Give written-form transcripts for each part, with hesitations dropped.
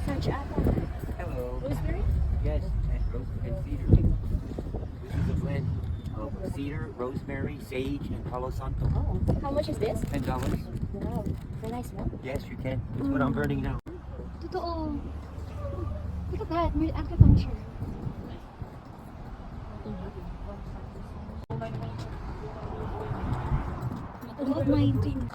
Search apple. Hello. Rosemary? Yes, and cedar. This is a blend of cedar, rosemary, sage, and palo santo. Oh, how much is this? $10. Wow, very nice, no? Yes, you can. That's what I'm burning now. Totoo. Look at that, may acupuncture. About 19.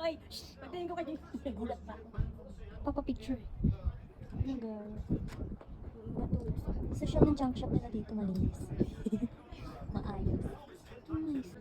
Ay, shh! Pagdating ko kayo. Nagulat pa ako. Papapicture. Talaga. Sa shop ng junk shop nila dito malinis. Maayos. Nice.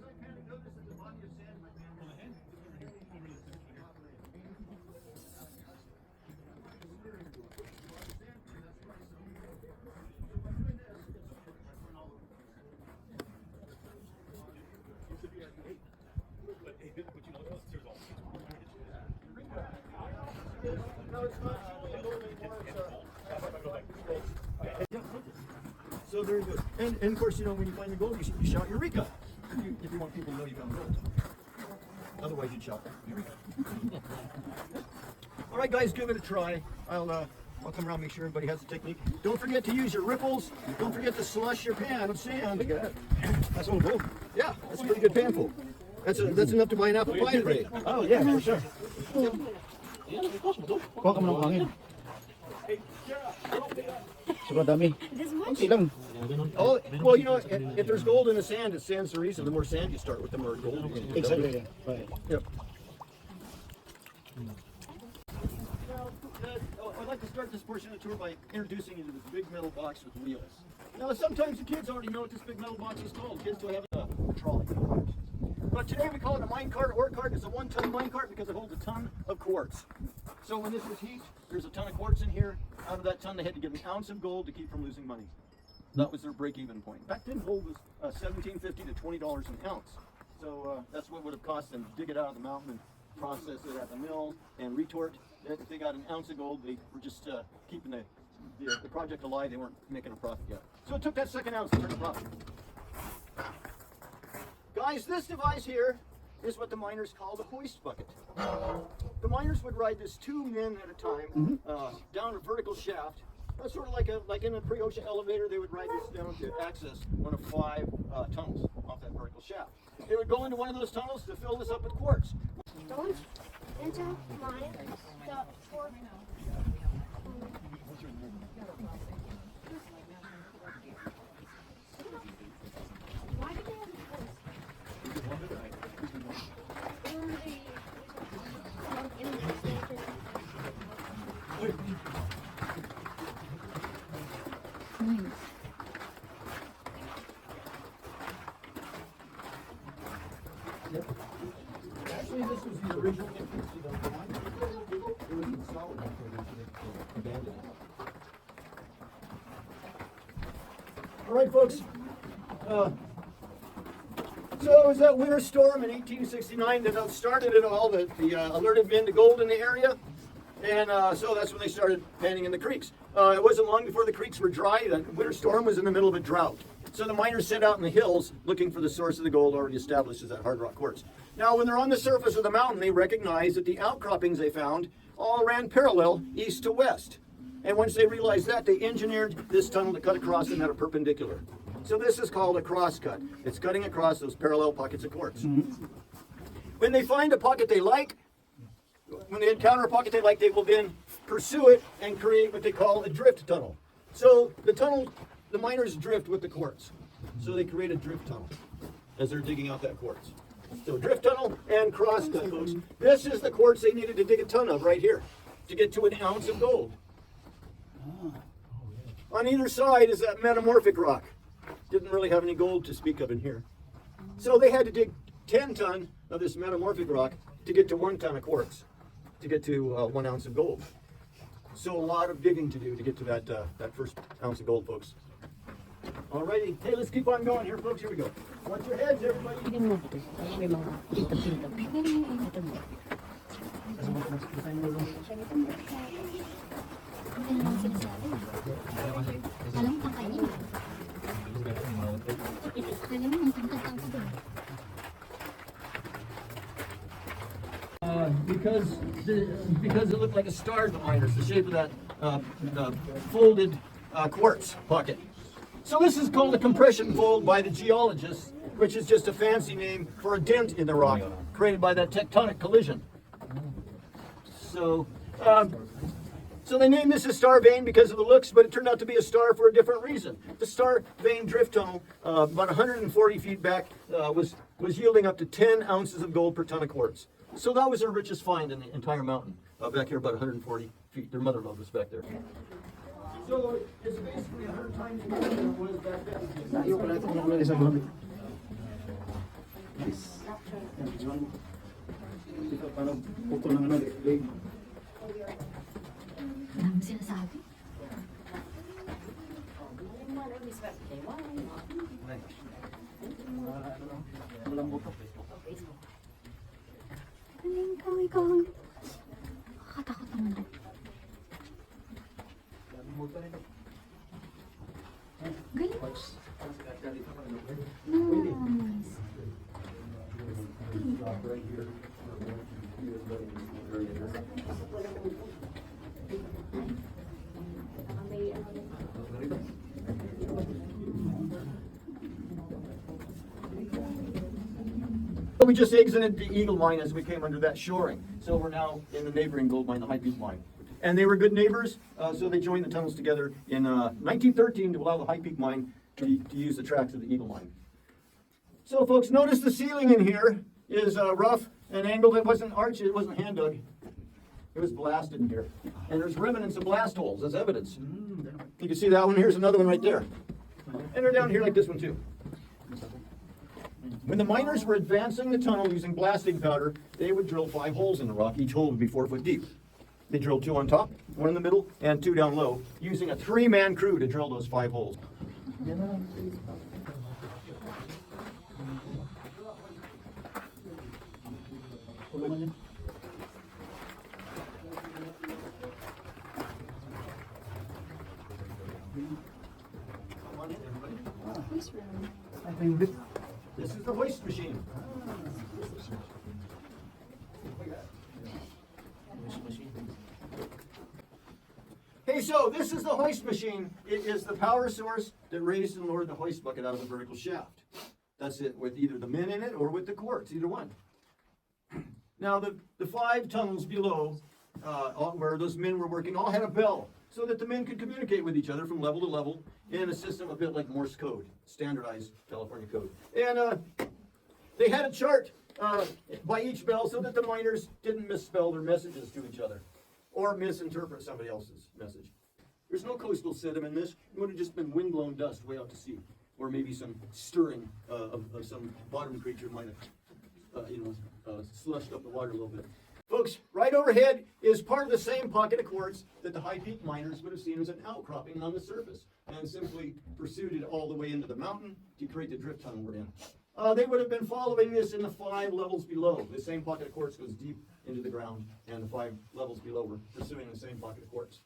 So very good. And of course, you know, when you find the gold, you shout Eureka! If you want people to know you found gold. Otherwise, you'd shout Eureka. All right, guys, give it a try. I'll come around and make sure everybody has the technique. Don't forget to use your ripples. Don't forget to slush your pan of sand. Look at that. That's one gold. Yeah, that's a pretty good panful. That's enough to buy an apple pie tray. Oh, yeah, for sure. Kuha ka mo ng hangin. Sobrang dami. Okay lang. Oh, well, you know, if there's gold in the sand, it stands to reason. The more sand you start with, the more gold you get. Exactly. Right. Yep. I'd like to start this portion of the tour by introducing you to this big metal box with wheels. Now, sometimes the kids already know what this big metal box is called. Kids still have a trolley. But today we call it a mine cart. Ore cart is a 1-ton mine cart because it holds a ton of quartz. So when this was heat, there's a ton of quartz in here. Out of that ton, they had to get an ounce of gold to keep from losing money. That was their break-even point. Back then, gold was $17.50 to $20 an ounce. So that's what it would have cost them to dig it out of the mountain and process it at the mill and retort. If they got an ounce of gold, they were just keeping the project alive. They weren't making a profit yet. So it took that second ounce to turn a profit. Guys, this device here is what the miners call the hoist bucket. The miners would ride this 2 men at a time down a vertical shaft. That's sort of like in a pre-OSHA elevator, they would ride this down to access one of 5 tunnels off that vertical shaft. They would go into one of those tunnels to fill this up with quartz. Don't enter mine. Why did they have nice. Actually, this was the original entrance to the mine. It was installed after they abandoned it. All right, folks. So it was that winter storm in 1869 that started it all, that alerted men to gold in the area. And so that's when they started panning in the creeks. It wasn't long before the creeks were dry. The winter storm was in the middle of a drought. So the miners set out in the hills looking for the source of the gold already established as that hard rock quartz. Now, when they're on the surface of the mountain, they recognize that the outcroppings they found all ran parallel east to west. And once they realized that, they engineered this tunnel to cut across them at a perpendicular. So this is called a crosscut. It's cutting across those parallel pockets of quartz. When they find a pocket they like, when they encounter a pocket they like, they will then pursue it and create what they call a drift tunnel. So the miners drift with the quartz. So they create a drift tunnel as they're digging out that quartz. So drift tunnel and crosscut, folks. This is the quartz they needed to dig a ton of right here to get to an ounce of gold. On either side is that metamorphic rock. Didn't really have any gold to speak of in here. So they had to dig 10 ton of this metamorphic rock to get to 1 ton of quartz, to get to 1 ounce of gold. So a lot of digging to do to get to that first ounce of gold, folks. Alrighty, hey, let's keep on going here, folks. Here we go. Watch your heads, everybody. Tignan mo dito. Ayan, may mga pinto-pinto. Ito mo. Ano naman sinasabi? Alam mo tangkayin. Alam mo, ang tangkad-tangkad. Because it looked like a star to the miners, the shape of that folded quartz pocket. So this is called a compression fold by the geologists, which is just a fancy name for a dent in the rock created by that tectonic collision. So they named this a star vein because of the looks, but it turned out to be a star for a different reason. The star vein drift tunnel, about 140 feet back, was yielding up to 10 ounces of gold per ton of quartz. So that was their richest find in the entire mountain, back here about 140 feet. Their mother lode was back there. So it's basically 100 times more than it was back then. Ang sinasabi? Ikaw. Nakakatakot naman. Galing. Nice. We just exited the Eagle Mine as we came under that shoring. So we're now in the neighboring gold mine, the High Peak Mine. And they were good neighbors, so they joined the tunnels together in 1913 to allow the High Peak Mine to use the tracks of the Eagle Mine. So folks, notice the ceiling in here is rough and angled. It wasn't arched, it wasn't hand dug. It was blasted in here. And there's remnants of blast holes as evidence. You can see that one. Here's another one right there. And they're down here like this one too. When the miners were advancing the tunnel using blasting powder, they would drill 5 holes in the rock. Each hole would be 4 foot deep. They drilled 2 on top, 1 in the middle, and 2 down low, using a 3-man crew to drill those 5 holes. This is the hoist machine. Hey, so this is the hoist machine. It is the power source that raised and lowered the hoist bucket out of the vertical shaft. That's it, with either the men in it or with the quartz, either one. Now, the 5 tunnels below, where those men were working, all had a bell, so that the men could communicate with each other from level to level in a system a bit like Morse code, standardized California code. And they had a chart by each bell so that the miners didn't misspell their messages to each other or misinterpret somebody else's message. There's no coastal sediment in this. It would have just been windblown dust way out to sea, or maybe some stirring of some bottom creature might have, slushed up the water a little bit. Folks, right overhead is part of the same pocket of quartz that the high peak miners would have seen as an outcropping on the surface and simply pursued it all the way into the mountain to create the drift tunnel we're in. They would have been following this in the 5 levels below. The same pocket of quartz goes deep into the ground, and the 5 levels below were pursuing the same pocket of quartz.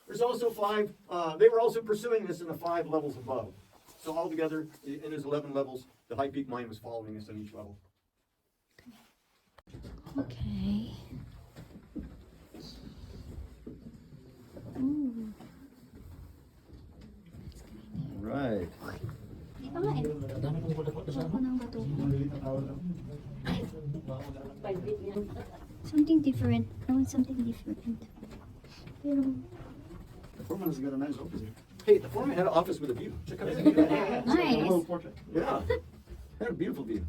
There's also 5, they were also pursuing this in the 5 levels above. So altogether, in his 11 levels, the high peak mine was following this on each level. Okay. Ooh. Right. Di ba nga eh? Ako nang bato. Something different. I want something different. Pero, The foreman has got a nice office here. Hey, the foreman had an office with a view. Check out his view. nice. Little portrait. Yeah. Had a beautiful view.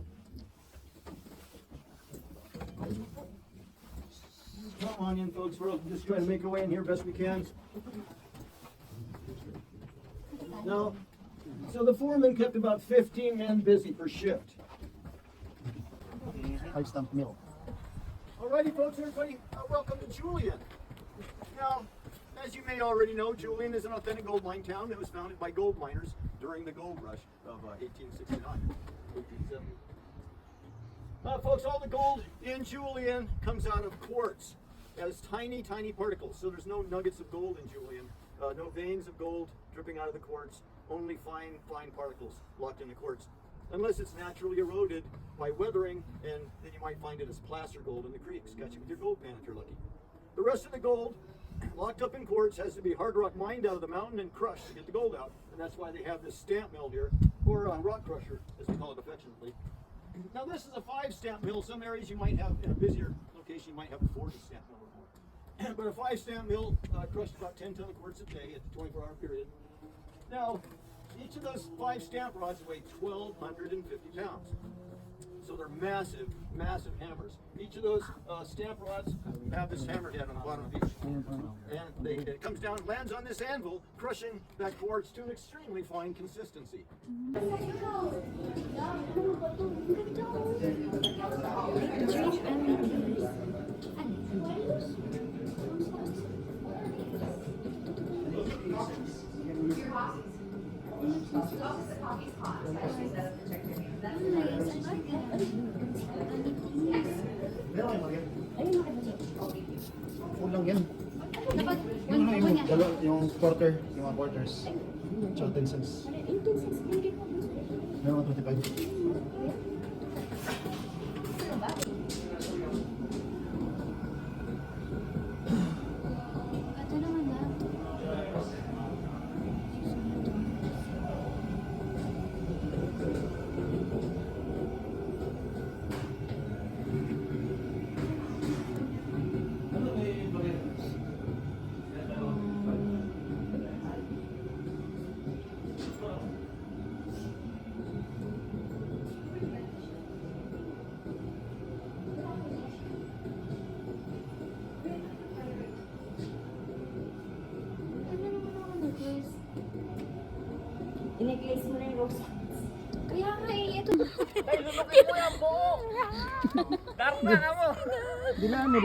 Come on in, folks. We're just trying to make our way in here best we can. Now, so the foreman kept about 15 men busy per shift. High stump mill. Alrighty, folks, everybody, welcome to Julian. Now, as you may already know, Julian is an authentic gold mine town that was founded by gold miners during the gold rush of 1869, 1870. Folks, all the gold in Julian comes out of quartz as tiny, tiny particles. So there's no nuggets of gold in Julian, no veins of gold dripping out of the quartz, only fine, fine particles locked in the quartz. Unless it's naturally eroded by weathering, and then you might find it as placer gold in the creeks. Catch it with your gold pan if you're lucky. The rest of the gold, locked up in quartz, has to be hard rock mined out of the mountain and crushed to get the gold out. And that's why they have this stamp mill here, or a rock crusher, as we call it affectionately. Now this is a 5 stamp mill. Some areas you might have, in a busier location, you might have a 40 stamp mill or more. But a 5 stamp mill crushed about 10 ton of quartz a day at the 24-hour period. Now, each of those 5 stamp rods weigh 1,250 pounds. So they're massive, massive hammers. Each of those stamp rods have this hammerhead on the bottom of each. And it comes down, lands on this anvil, crushing that quartz to an extremely fine consistency. Kulang yan. Yung quarter, yung mga quarters. Tsaka 10 cents. Meron 25. Ito naman na. In-necklace mo na yung rose. Kaya nga eh, ito. Ay, lumaki mo yan, buo! Darna ka mo! Dilaan mo.